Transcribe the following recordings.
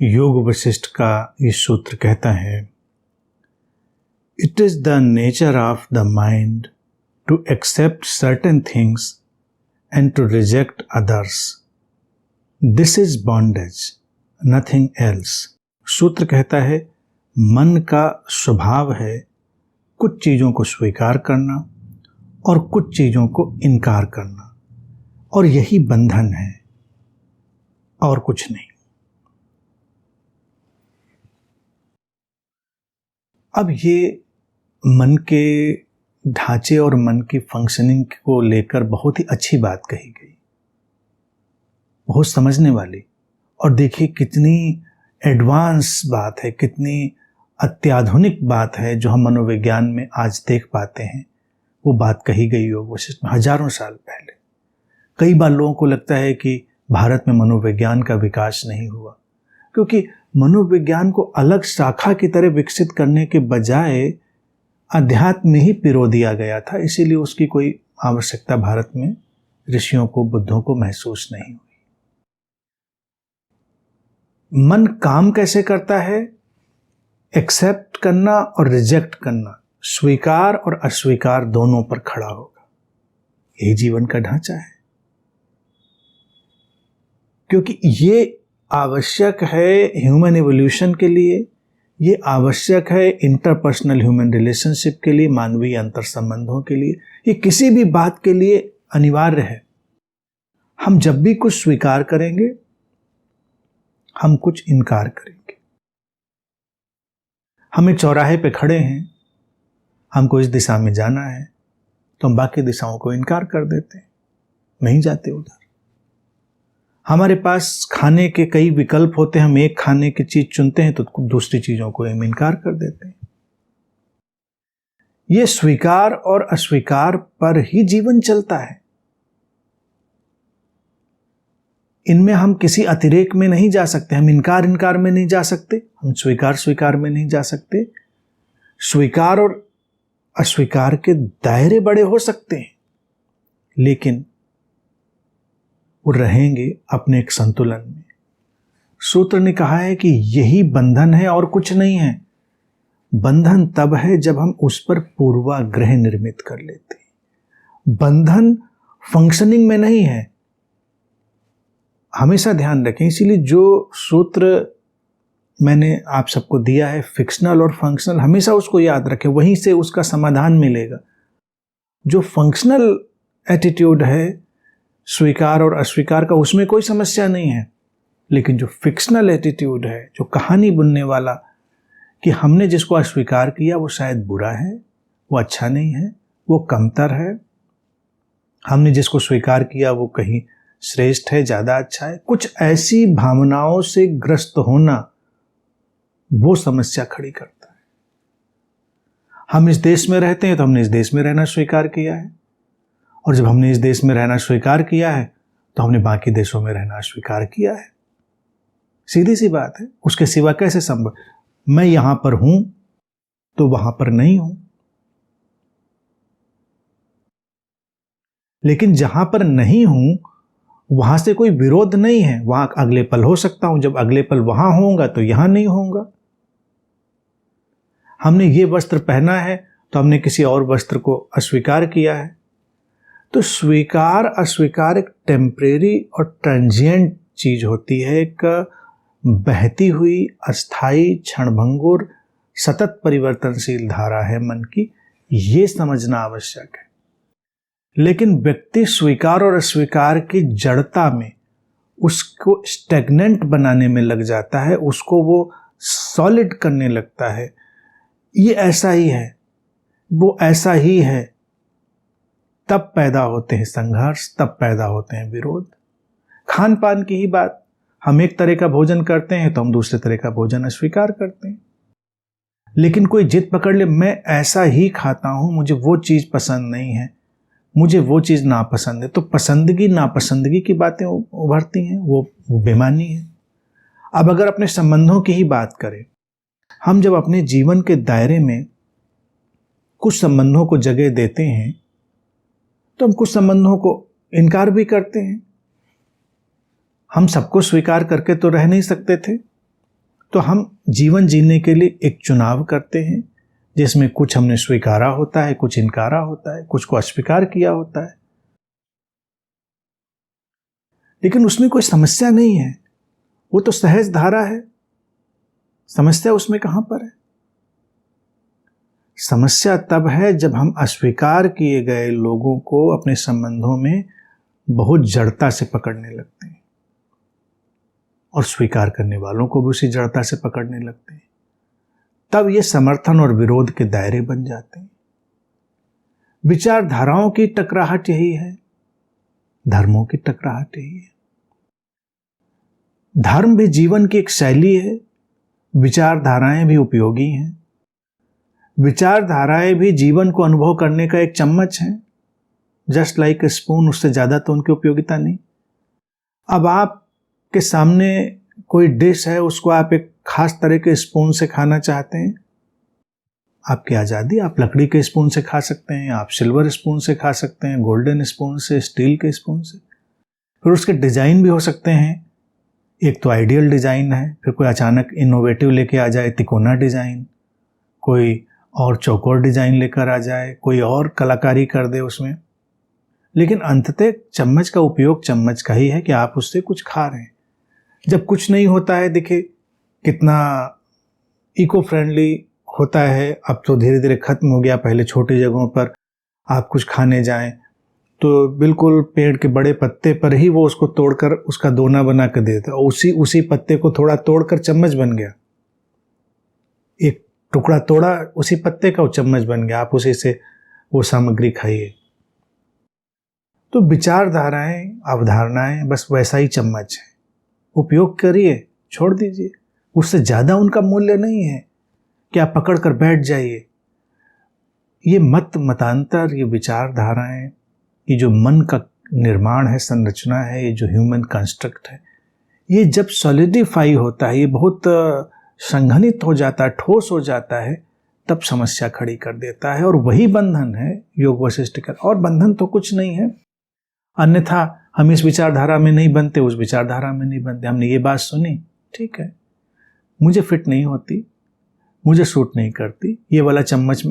योग वशिष्ठ का ये सूत्र कहता है, it is the nature of the mind to accept certain things and to reject others. This is bondage, nothing else. सूत्र कहता है मन का स्वभाव है कुछ चीज़ों को स्वीकार करना और कुछ चीज़ों को इनकार करना, और यही बंधन है और कुछ नहीं। अब ये मन के ढांचे और मन की फंक्शनिंग को लेकर बहुत ही अच्छी बात कही गई, बहुत समझने वाली। और देखिए कितनी एडवांस बात है, कितनी अत्याधुनिक बात है जो हम मनोविज्ञान में आज देख पाते हैं। वो बात कही गई योग वशिष्ठ में हजारों साल पहले। कई बार लोगों को लगता है कि भारत में मनोविज्ञान का विकास नहीं हुआ, क्योंकि मनोविज्ञान को अलग शाखा की तरह विकसित करने के बजाय अध्यात्म में ही पिरो दिया गया था, इसीलिए उसकी कोई आवश्यकता भारत में ऋषियों को, बुद्धों को महसूस नहीं हुई। मन काम कैसे करता है? एक्सेप्ट करना और रिजेक्ट करना, स्वीकार और अस्वीकार दोनों पर खड़ा होगा। यही जीवन का ढांचा है, क्योंकि ये आवश्यक है ह्यूमन इवोल्यूशन के लिए, ये आवश्यक है इंटरपर्सनल ह्यूमन रिलेशनशिप के लिए, मानवीय अंतर संबंधों के लिए, ये किसी भी बात के लिए अनिवार्य है। हम जब भी कुछ स्वीकार करेंगे, हम कुछ इनकार करेंगे। हम एक चौराहे पे खड़े हैं, हमको इस दिशा में जाना है, तो हम बाकी दिशाओं को इनकार कर देते हैं, नहीं जाते उधर। हमारे पास खाने के कई विकल्प होते हैं, हम एक खाने की चीज चुनते हैं तो दूसरी चीजों को हम इनकार कर देते हैं। ये स्वीकार और अस्वीकार पर ही जीवन चलता है। इनमें हम किसी अतिरेक में नहीं जा सकते, हम इनकार में नहीं जा सकते, हम स्वीकार में नहीं जा सकते। स्वीकार और अस्वीकार के दायरे बड़े हो सकते हैं, लेकिन वो रहेंगे अपने एक संतुलन में। सूत्र ने कहा है कि यही बंधन है और कुछ नहीं है। बंधन तब है जब हम उस पर पूर्वाग्रह निर्मित कर लेते हैं। बंधन फंक्शनिंग में नहीं है, हमेशा ध्यान रखें। इसीलिए जो सूत्र मैंने आप सबको दिया है, फिक्शनल और फंक्शनल, हमेशा उसको याद रखें, वहीं से उसका समाधान मिलेगा। जो फंक्शनल एटीट्यूड है स्वीकार और अस्वीकार का, उसमें कोई समस्या नहीं है, लेकिन जो फिक्शनल एटीट्यूड है, जो कहानी बुनने वाला कि हमने जिसको अस्वीकार किया वो शायद बुरा है, वो अच्छा नहीं है, वो कमतर है, हमने जिसको स्वीकार किया वो कहीं श्रेष्ठ है, ज्यादा अच्छा है, कुछ ऐसी भावनाओं से ग्रस्त होना वो समस्या खड़ी करता है। हम इस देश में रहते हैं तो हमने इस देश में रहना स्वीकार किया है, और जब हमने इस देश में रहना स्वीकार किया है तो हमने बाकी देशों में रहना स्वीकार किया है। सीधी सी बात है, उसके सिवा कैसे संभव? मैं यहां पर हूं तो वहां पर नहीं हूं, लेकिन जहां पर नहीं हूं वहां से कोई विरोध नहीं है, वहां अगले पल हो सकता हूं, जब अगले पल वहां होऊंगा तो यहां नहीं होऊंगा। हमने ये वस्त्र पहना है तो हमने किसी और वस्त्र को अस्वीकार किया है। तो स्वीकार अस्वीकार एक टेम्परेरी और ट्रांजिएंट चीज होती है, एक बहती हुई अस्थाई क्षणभंगुर सतत परिवर्तनशील धारा है मन की, ये समझना आवश्यक है। लेकिन व्यक्ति स्वीकार और अस्वीकार की जड़ता में उसको स्टैग्नेंट बनाने में लग जाता है, उसको वो सॉलिड करने लगता है, ये ऐसा ही है, वो ऐसा ही है। तब पैदा होते हैं संघर्ष, तब पैदा होते हैं विरोध। खान पान की ही बात, हम एक तरह का भोजन करते हैं तो हम दूसरे तरह का भोजन अस्वीकार करते हैं। लेकिन कोई जिद पकड़ ले, मैं ऐसा ही खाता हूं, मुझे वो चीज पसंद नहीं है, मुझे वो चीज नापसंद है, तो पसंदगी नापसंदगी की बातें उभरती हैं, वो बेमानी है। अब अगर अपने संबंधों की ही बात करें, हम जब अपने जीवन के दायरे में कुछ संबंधों को जगह देते हैं तो हम कुछ संबंधों को इनकार भी करते हैं। हम सबको स्वीकार करके तो रह नहीं सकते थे, तो हम जीवन जीने के लिए एक चुनाव करते हैं जिसमें कुछ हमने स्वीकारा होता है, कुछ इनकारा होता है, कुछ को अस्वीकार किया होता है, लेकिन उसमें कोई समस्या नहीं है। वो तो सहज धारा है। समस्या उसमें कहां पर है? समस्या तब है जब हम अस्वीकार किए गए लोगों को अपने संबंधों में बहुत जड़ता से पकड़ने लगते हैं और स्वीकार करने वालों को भी उसी जड़ता से पकड़ने लगते हैं। तब ये समर्थन और विरोध के दायरे बन जाते हैं। विचारधाराओं की टकराहट यही है, धर्मों की टकराहट यही है। धर्म भी जीवन की एक शैली है, विचारधाराएं भी उपयोगी हैं। विचारधाराएं भी जीवन को अनुभव करने का एक चम्मच है, जस्ट लाइक ए स्पून, उससे ज्यादा तो उनकी उपयोगिता नहीं। अब आपके सामने कोई डिश है, उसको आप एक खास तरह के स्पून से खाना चाहते हैं, आपकी आज़ादी, आप लकड़ी के स्पून से खा सकते हैं, आप सिल्वर स्पून से खा सकते हैं, गोल्डन स्पून से, स्टील के स्पून से। फिर उसके डिज़ाइन भी हो सकते हैं। एक तो आइडियल डिज़ाइन है, फिर कोई अचानक इनोवेटिव लेके आ जाए तिकोना डिज़ाइन, कोई और चौकोर डिज़ाइन लेकर आ जाए, कोई और कलाकारी कर दे उसमें। लेकिन अंततः चम्मच का उपयोग चम्मच का ही है कि आप उससे कुछ खा रहे हैं। जब कुछ नहीं होता है, देखिए कितना इको फ्रेंडली होता है। अब तो धीरे धीरे खत्म हो गया। पहले छोटी जगहों पर आप कुछ खाने जाएं तो बिल्कुल पेड़ के बड़े पत्ते पर ही वो उसको तोड़कर उसका दोना बना कर देता, और उसी पत्ते को थोड़ा तोड़कर चम्मच बन गया। एक टुकड़ा तोड़ा उसी पत्ते का, वो चम्मच बन गया, आप उसी से वो सामग्री खाइए। तो विचारधाराएं, अवधारणाएं बस वैसा ही चम्मच है। उपयोग करिए, छोड़ दीजिए। उससे ज्यादा उनका मूल्य नहीं है कि आप पकड़ कर बैठ जाइए। ये मतांतर, ये विचारधाराएं, ये जो मन का निर्माण है, संरचना है, ये जो ह्यूमन कंस्ट्रक्ट है, ये जब सॉलिडिफाई होता है, ये बहुत संघनित हो जाता है, ठोस हो जाता है, तब समस्या खड़ी कर देता है। और वही बंधन है योग वशिष्ठ का। और बंधन तो कुछ नहीं है। अन्यथा हम इस विचारधारा में नहीं बनते, उस विचारधारा में नहीं बनते। हमने ये बात सुनी, ठीक है, मुझे फिट नहीं होती, मुझे सूट नहीं करती, ये वाला चम्मच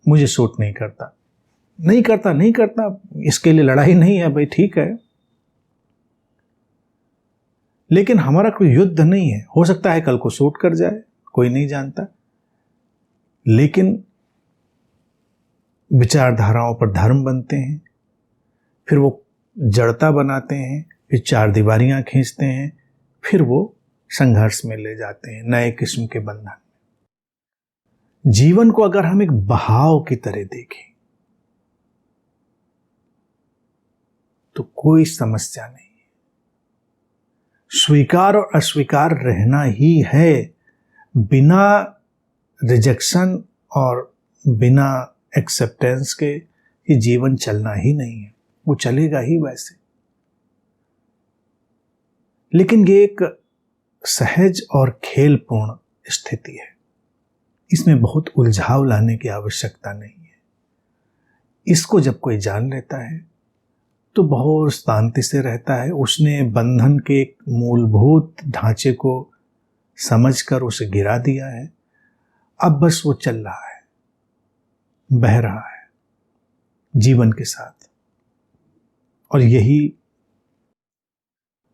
मुझे सूट नहीं करता, नहीं करता, नहीं करता, इसके लिए लड़ाई नहीं है भाई, ठीक है। लेकिन हमारा कोई युद्ध नहीं है। हो सकता है कल को सूट कर जाए, कोई नहीं जानता। लेकिन विचारधाराओं पर धर्म बनते हैं, फिर वो जड़ता बनाते हैं, फिर चार दीवारियां खींचते हैं, फिर वो संघर्ष में ले जाते हैं, नए किस्म के बंधन। जीवन को अगर हम एक बहाव की तरह देखें तो कोई समस्या नहीं है। स्वीकार और अस्वीकार रहना ही है। बिना रिजेक्शन और बिना एक्सेप्टेंस के ये जीवन चलना ही नहीं है। वो चलेगा ही वैसे। लेकिन ये एक सहज और खेलपूर्ण स्थिति है। इसमें बहुत उलझाव लाने की आवश्यकता नहीं है। इसको जब कोई जान लेता है तो बहुत शांति से रहता है। उसने बंधन के एक मूलभूत ढांचे को समझकर उसे गिरा दिया है। अब बस वो चल रहा है, बह रहा है जीवन के साथ। और यही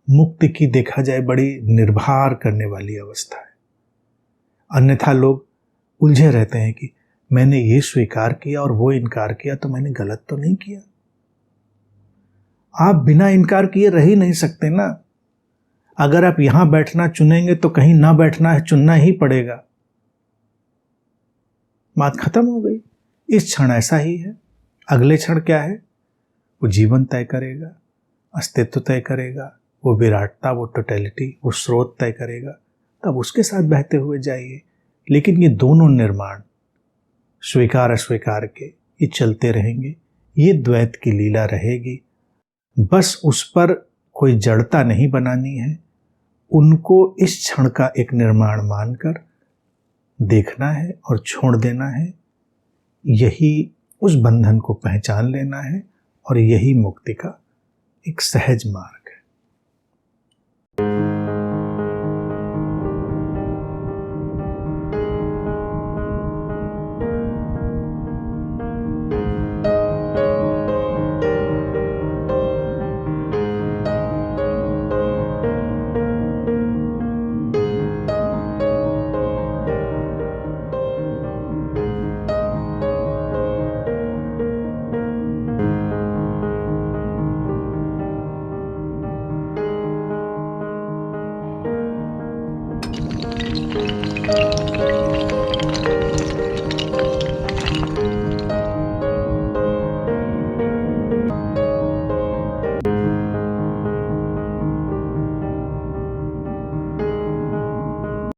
मुक्ति की, देखा जाए, बड़ी निर्भर करने वाली अवस्था है। अन्यथा लोग उलझे रहते हैं कि मैंने ये स्वीकार किया और वो इनकार किया, तो मैंने गलत तो नहीं किया। आप बिना इनकार किए रह ही नहीं सकते ना। अगर आप यहां बैठना चुनेंगे तो कहीं ना बैठना है, चुनना ही पड़ेगा। बात खत्म हो गई। इस क्षण ऐसा ही है, अगले क्षण क्या है वो जीवन तय करेगा, अस्तित्व तय करेगा, वो विराटता, वो टोटलिटी, वो स्रोत तय करेगा। तब उसके साथ बहते हुए जाइए। लेकिन ये दोनों निर्माण, स्वीकार अस्वीकार के, ये चलते रहेंगे। ये द्वैत की लीला रहेगी। बस उस पर कोई जड़ता नहीं बनानी है। उनको इस क्षण का एक निर्माण मानकर देखना है और छोड़ देना है। यही उस बंधन को पहचान लेना है और यही मुक्ति का एक सहज मार्ग।